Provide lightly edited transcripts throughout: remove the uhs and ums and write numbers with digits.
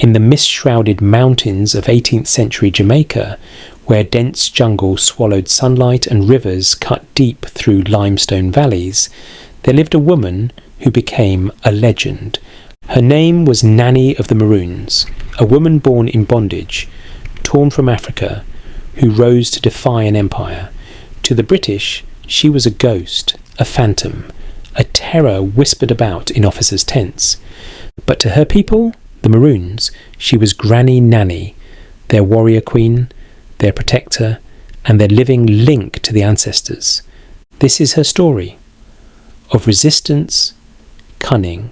In the mist-shrouded mountains of 18th century Jamaica, where dense jungle swallowed sunlight and rivers cut deep through limestone valleys, there lived a woman who became a legend. Her name was Nanny of the Maroons, a woman born in bondage, torn from Africa, who rose to defy an empire. To the British, she was a ghost, a phantom, a terror whispered about in officers' tents. But to her people, the Maroons, she was Granny Nanny, their warrior queen, their protector, and their living link to the ancestors. This is her story of resistance, cunning,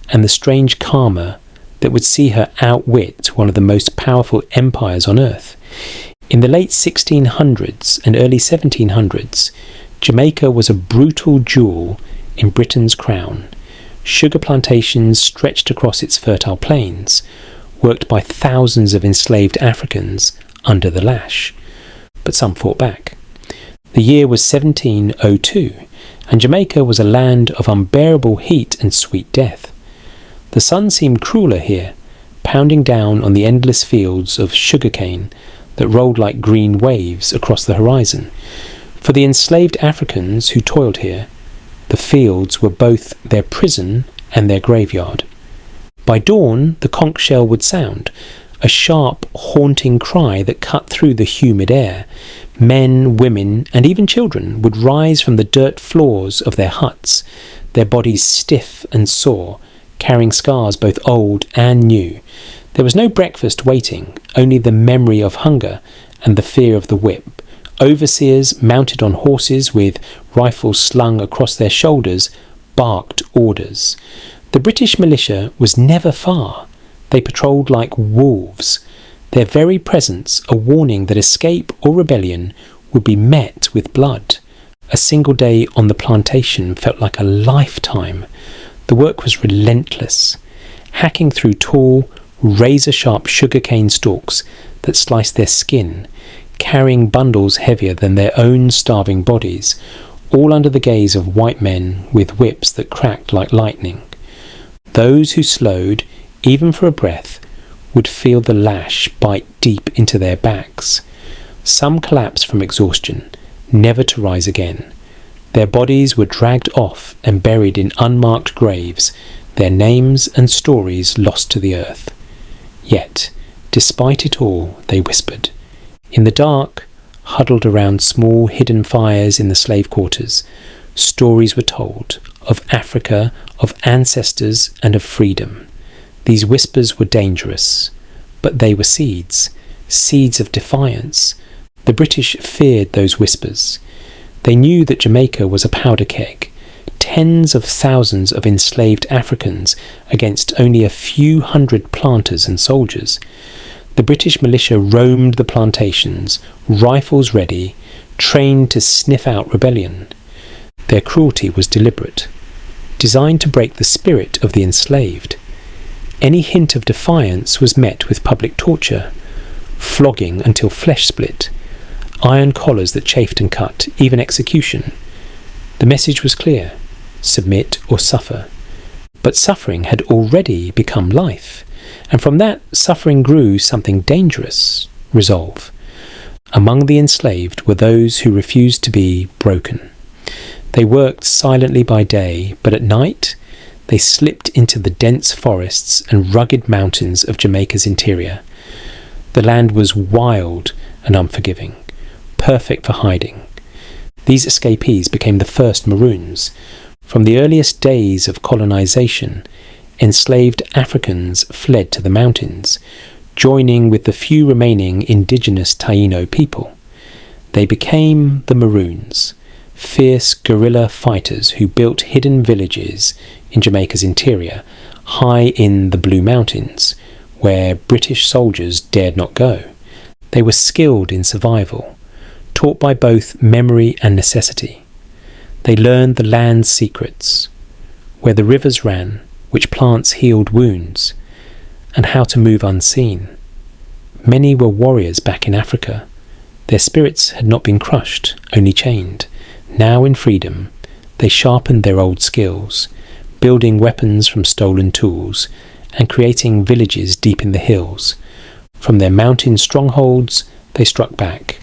and the strange karma that would see her outwit one of the most powerful empires on earth. In the late 1600s and early 1700s, Jamaica was a brutal jewel in Britain's crown. Sugar plantations stretched across its fertile plains, worked by thousands of enslaved Africans under the lash. But some fought back. The year was 1702, and Jamaica was a land of unbearable heat and sweet death. The sun seemed crueler here, pounding down on the endless fields of sugarcane that rolled like green waves across the horizon. For the enslaved Africans who toiled here, the fields were both their prison and their graveyard. By dawn, the conch shell would sound, a sharp, haunting cry that cut through the humid air. Men, women, and even children would rise from the dirt floors of their huts, their bodies stiff and sore, carrying scars both old and new. There was no breakfast waiting, only the memory of hunger and the fear of the whip. Overseers, mounted on horses with rifles slung across their shoulders, barked orders. The British militia was never far. They patrolled like wolves, their very presence a warning that escape or rebellion would be met with blood. A single day on the plantation felt like a lifetime. The work was relentless, hacking through tall, razor-sharp sugarcane stalks that sliced their skin, carrying bundles heavier than their own starving bodies, all under the gaze of white men with whips that cracked like lightning. Those who slowed, even for a breath, would feel the lash bite deep into their backs. Some collapsed from exhaustion, never to rise again. Their bodies were dragged off and buried in unmarked graves, their names and stories lost to the earth. Yet, despite it all, they whispered. In the dark, huddled around small hidden fires in the slave quarters, stories were told of Africa, of ancestors, and of freedom. These whispers were dangerous, but they were seeds, seeds of defiance. The British feared those whispers. They knew that Jamaica was a powder keg, tens of thousands of enslaved Africans against only a few hundred planters and soldiers. The British militia roamed the plantations, rifles ready, trained to sniff out rebellion. Their cruelty was deliberate, designed to break the spirit of the enslaved. Any hint of defiance was met with public torture, flogging until flesh split, iron collars that chafed and cut, even execution. The message was clear: submit or suffer. But suffering had already become life, and from that suffering grew something dangerous: resolve. Among the enslaved were those who refused to be broken. They worked silently by day, but at night they slipped into the dense forests and rugged mountains of Jamaica's interior. The land was wild and unforgiving, perfect for hiding. These escapees became the first Maroons. From the earliest days of colonization, enslaved Africans fled to the mountains, joining with the few remaining indigenous Taino people. They became the Maroons, fierce guerrilla fighters who built hidden villages in Jamaica's interior, high in the Blue Mountains, where British soldiers dared not go. They were skilled in survival, taught by both memory and necessity. They learned the land's secrets, where the rivers ran, which plants healed wounds, and how to move unseen. Many were warriors back in Africa. Their spirits had not been crushed, only chained. Now in freedom, they sharpened their old skills, building weapons from stolen tools, and creating villages deep in the hills. From their mountain strongholds, they struck back.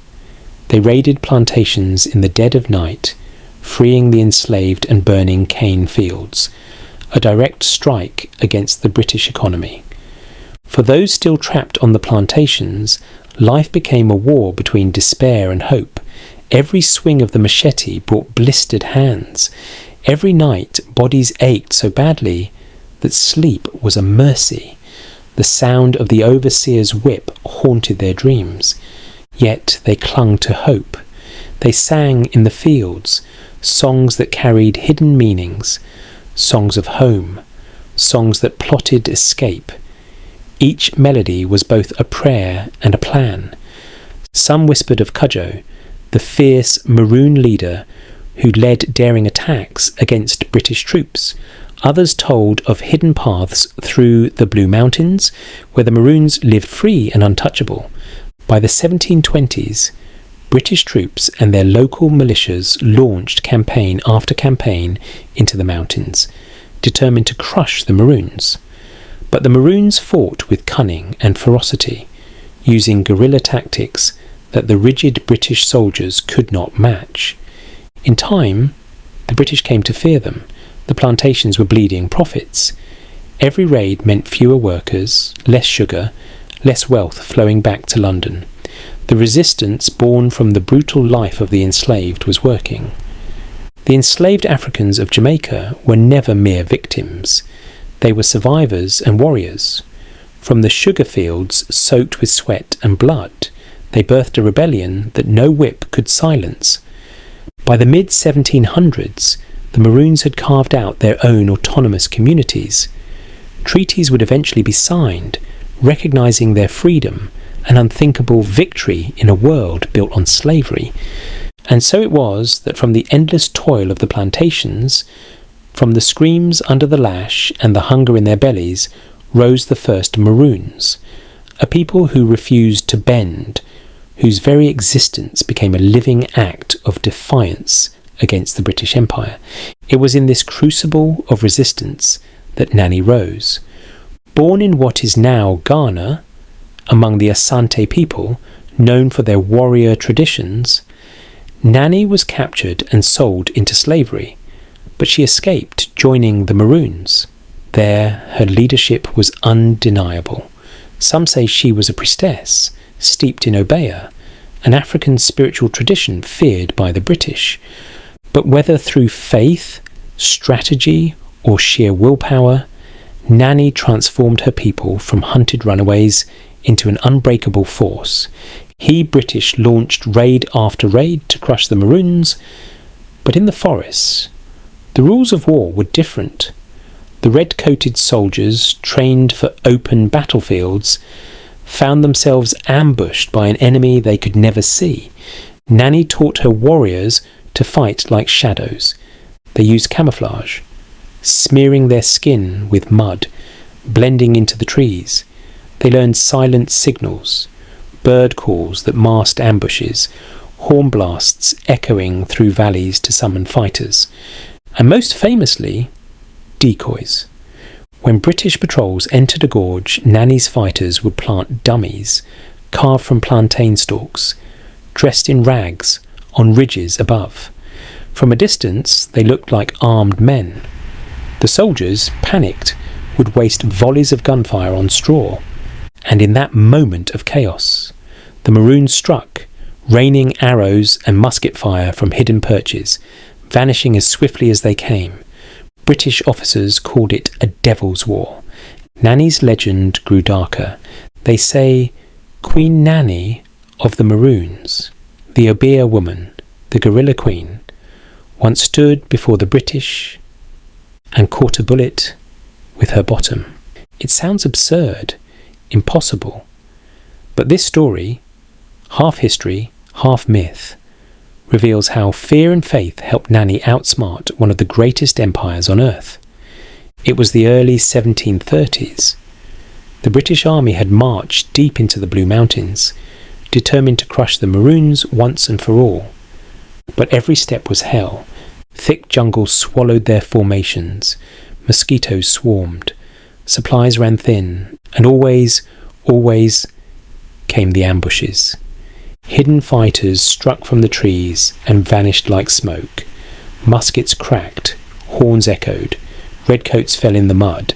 They raided plantations in the dead of night, freeing the enslaved and burning cane fields, a direct strike against the British economy. For those still trapped on the plantations, life became a war between despair and hope. Every swing of the machete brought blistered hands. Every night, bodies ached so badly that sleep was a mercy. The sound of the overseer's whip haunted their dreams. Yet they clung to hope. They sang in the fields, songs that carried hidden meanings, songs of home, songs that plotted escape. Each melody was both a prayer and a plan. Some whispered of Cudjoe, the fierce Maroon leader who led daring attacks against British troops. Others told of hidden paths through the Blue Mountains, where the Maroons lived free and untouchable. By the 1720s, British troops and their local militias launched campaign after campaign into the mountains, determined to crush the Maroons. But the Maroons fought with cunning and ferocity, using guerrilla tactics that the rigid British soldiers could not match. In time, the British came to fear them. The plantations were bleeding profits. Every raid meant fewer workers, less sugar, less wealth flowing back to London. The resistance born from the brutal life of the enslaved was working. The enslaved Africans of Jamaica were never mere victims. They were survivors and warriors. From the sugar fields soaked with sweat and blood, they birthed a rebellion that no whip could silence. By the mid-1700s, the Maroons had carved out their own autonomous communities. Treaties would eventually be signed, recognising their freedom, an unthinkable victory in a world built on slavery. And so it was that from the endless toil of the plantations, from the screams under the lash and the hunger in their bellies, rose the first Maroons, a people who refused to bend, whose very existence became a living act of defiance against the British Empire. It was in this crucible of resistance that Nanny rose. Born in what is now Ghana, among the Asante people, known for their warrior traditions, Nanny was captured and sold into slavery, but she escaped, joining the Maroons. There, her leadership was undeniable. Some say she was a priestess, steeped in Obeah, an African spiritual tradition feared by the British. But whether through faith, strategy, or sheer willpower, Nanny transformed her people from hunted runaways into an unbreakable force. He, British, launched raid after raid to crush the Maroons, but in the forests, the rules of war were different. The red-coated soldiers, trained for open battlefields, found themselves ambushed by an enemy they could never see. Nanny taught her warriors to fight like shadows. They used camouflage, smearing their skin with mud, blending into the trees. They learned silent signals, bird calls that masked ambushes, horn blasts echoing through valleys to summon fighters, and most famously, decoys. When British patrols entered a gorge, Nanny's fighters would plant dummies, carved from plantain stalks, dressed in rags, on ridges above. From a distance, they looked like armed men. The soldiers, panicked, would waste volleys of gunfire on straw, and in that moment of chaos, the Maroons struck, raining arrows and musket fire from hidden perches, vanishing as swiftly as they came. British officers called it a devil's war. Nanny's legend grew darker. They say Queen Nanny of the Maroons, the Obeah woman, the guerrilla queen, once stood before the British and caught a bullet with her bottom. It sounds absurd, impossible, but this story, half history, half myth, reveals how fear and faith helped Nanny outsmart one of the greatest empires on earth. It was the early 1730s. The British Army had marched deep into the Blue Mountains, determined to crush the Maroons once and for all. But every step was hell. Thick jungle swallowed their formations. Mosquitoes swarmed. Supplies ran thin, and always came the ambushes. Hidden fighters struck from the trees and vanished like smoke. Muskets cracked, horns echoed, redcoats fell in the mud,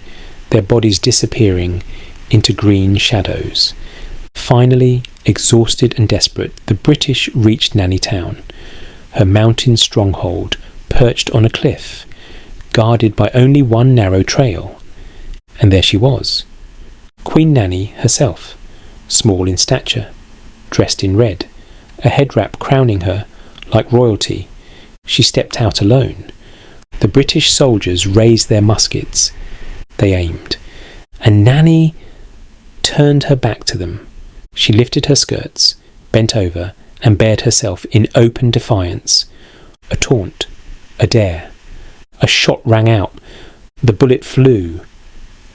their bodies disappearing into green shadows. Finally, exhausted and desperate, the British reached Nanny Town, her mountain stronghold perched on a cliff, guarded by only one narrow trail. And there she was, Queen Nanny herself, small in stature, dressed in red, a head wrap crowning her like royalty. She stepped out alone. The British soldiers raised their muskets. They aimed, and Nanny turned her back to them. She lifted her skirts, bent over, and bared herself in open defiance. A taunt, a dare. A shot rang out. The bullet flew,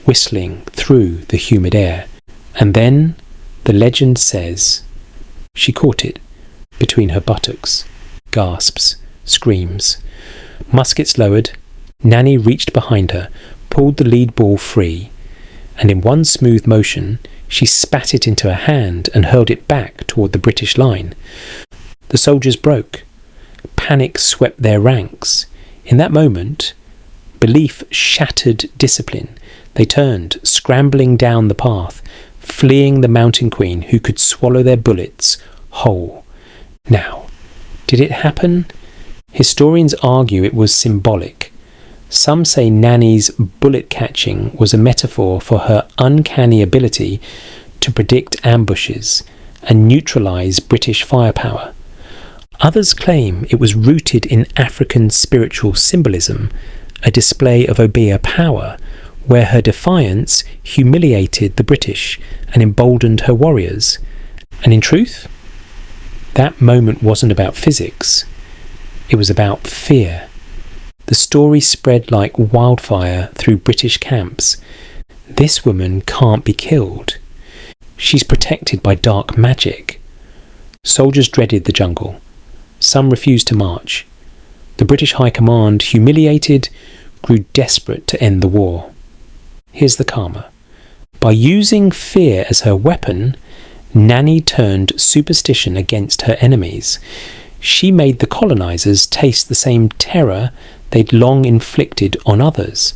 whistling through the humid air. And then, the legend says, she caught it between her buttocks. Gasps, screams. Muskets lowered. Nanny reached behind her, pulled the lead ball free, and in one smooth motion she spat it into her hand and hurled it back toward the British line. The soldiers broke. Panic swept their ranks. In that moment, belief shattered discipline. They turned, scrambling down the path, fleeing the mountain queen who could swallow their bullets whole. Now, did it happen? Historians argue it was symbolic. Some say Nanny's bullet catching was a metaphor for her uncanny ability to predict ambushes and neutralise British firepower. Others claim it was rooted in African spiritual symbolism, a display of Obeah power, where her defiance humiliated the British and emboldened her warriors. And in truth, that moment wasn't about physics. It was about fear. The story spread like wildfire through British camps. This woman can't be killed. She's protected by dark magic. Soldiers dreaded the jungle. Some refused to march. The British High Command, humiliated, grew desperate to end the war. Here's the karma. By using fear as her weapon, Nanny turned superstition against her enemies. She made the colonizers taste the same terror they'd long inflicted on others.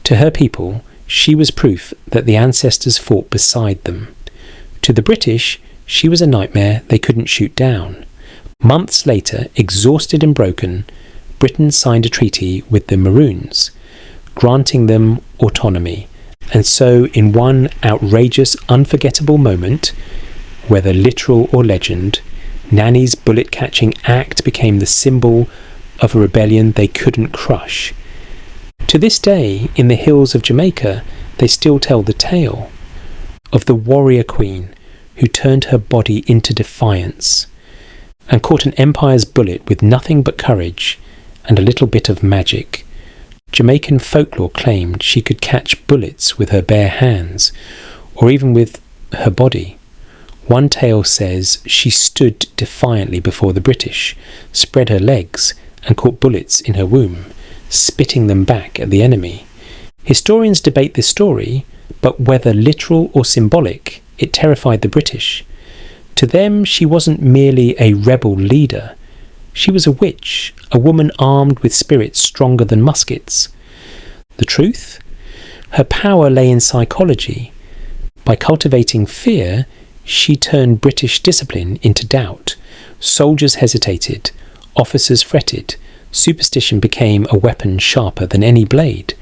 To her people, she was proof that the ancestors fought beside them. To the British, she was a nightmare they couldn't shoot down. Months later, exhausted and broken, Britain signed a treaty with the Maroons, granting them autonomy. And so, in one outrageous, unforgettable moment, whether literal or legend, Nanny's bullet-catching act became the symbol of a rebellion they couldn't crush. To this day, in the hills of Jamaica, they still tell the tale of the warrior queen who turned her body into defiance and caught an empire's bullet with nothing but courage and a little bit of magic. Jamaican folklore claimed she could catch bullets with her bare hands, or even with her body. One tale says she stood defiantly before the British, spread her legs, and caught bullets in her womb, spitting them back at the enemy. Historians debate this story, but whether literal or symbolic, it terrified the British. To them, she wasn't merely a rebel leader. She was a witch, a woman armed with spirits stronger than muskets. The truth? Her power lay in psychology. By cultivating fear, she turned British discipline into doubt. Soldiers hesitated. Officers fretted. Superstition became a weapon sharper than any blade.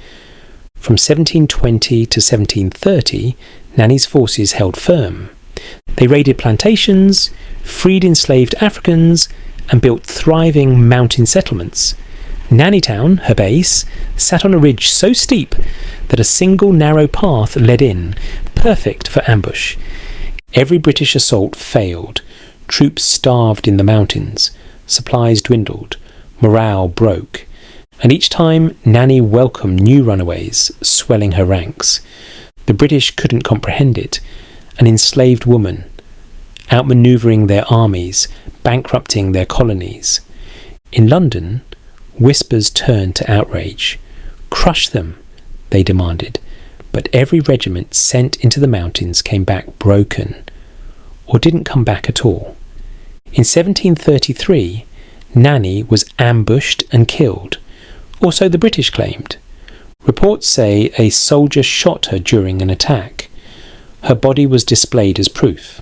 From 1720 to 1730, Nanny's forces held firm. They raided plantations, freed enslaved Africans, and built thriving mountain settlements. Nannytown, her base, sat on a ridge so steep that a single narrow path led in, perfect for ambush. Every British assault failed. Troops starved in the mountains. Supplies dwindled. Morale broke. And each time, Nanny welcomed new runaways, swelling her ranks. The British couldn't comprehend it. An enslaved woman, outmanoeuvring their armies, bankrupting their colonies. In London, whispers turned to outrage. Crush them, they demanded. but every regiment sent into the mountains came back broken, or didn't come back at all. In 1733, Nanny was ambushed and killed, or so the British claimed. Reports say a soldier shot her during an attack. Her body was displayed as proof.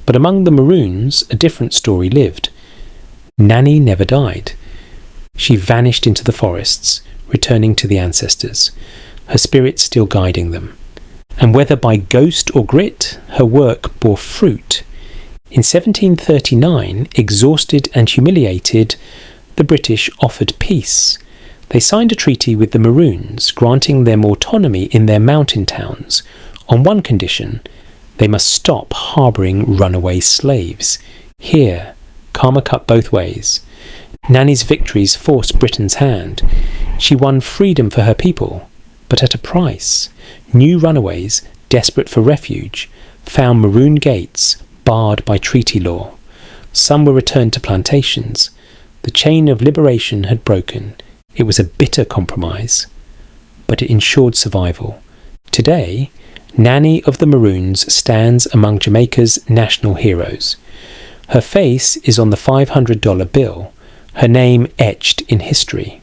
But among the Maroons, a different story lived. Nanny never died. She vanished into the forests, returning to the ancestors, her spirit still guiding them. And whether by ghost or grit, her work bore fruit. In 1739, exhausted and humiliated, the British offered peace. They signed a treaty with the Maroons, granting them autonomy in their mountain towns, on one condition: they must stop harbouring runaway slaves. Here, karma cut both ways. Nanny's victories forced Britain's hand. She won freedom for her people, but at a price. New runaways, desperate for refuge, found Maroon gates barred by treaty law. Some were returned to plantations. The chain of liberation had broken. It was a bitter compromise, but it ensured survival. Today, Nanny of the Maroons stands among Jamaica's national heroes. Her face is on the $500 bill, her name etched in history.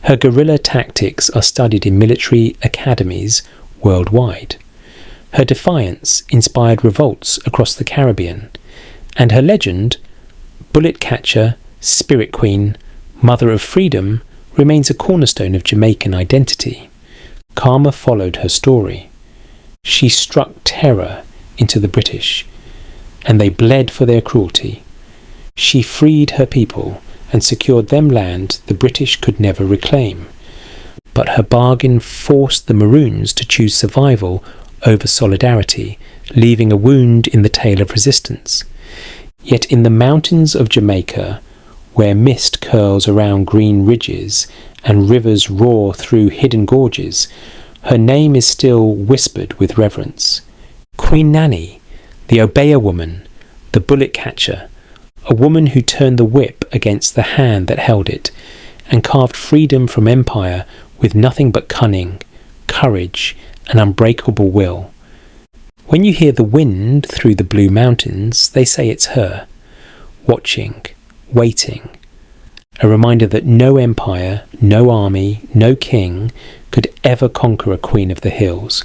Her guerrilla tactics are studied in military academies worldwide. Her defiance inspired revolts across the Caribbean, and her legend, bullet catcher, spirit queen, mother of freedom, remains a cornerstone of Jamaican identity. Karma followed her story. She struck terror into the British, and they bled for their cruelty. She freed her people and secured them land the British could never reclaim. But her bargain forced the Maroons to choose survival over solidarity, leaving a wound in the tale of resistance. Yet in the mountains of Jamaica, where mist curls around green ridges and rivers roar through hidden gorges, her name is still whispered with reverence. Queen Nanny, the obeyer woman, the bullet catcher, a woman who turned the whip against the hand that held it, and carved freedom from empire with nothing but cunning, courage, and unbreakable will. When you hear the wind through the blue mountains, they say it's her, watching, waiting, a reminder that no empire, no army, no king could ever conquer a queen of the hills.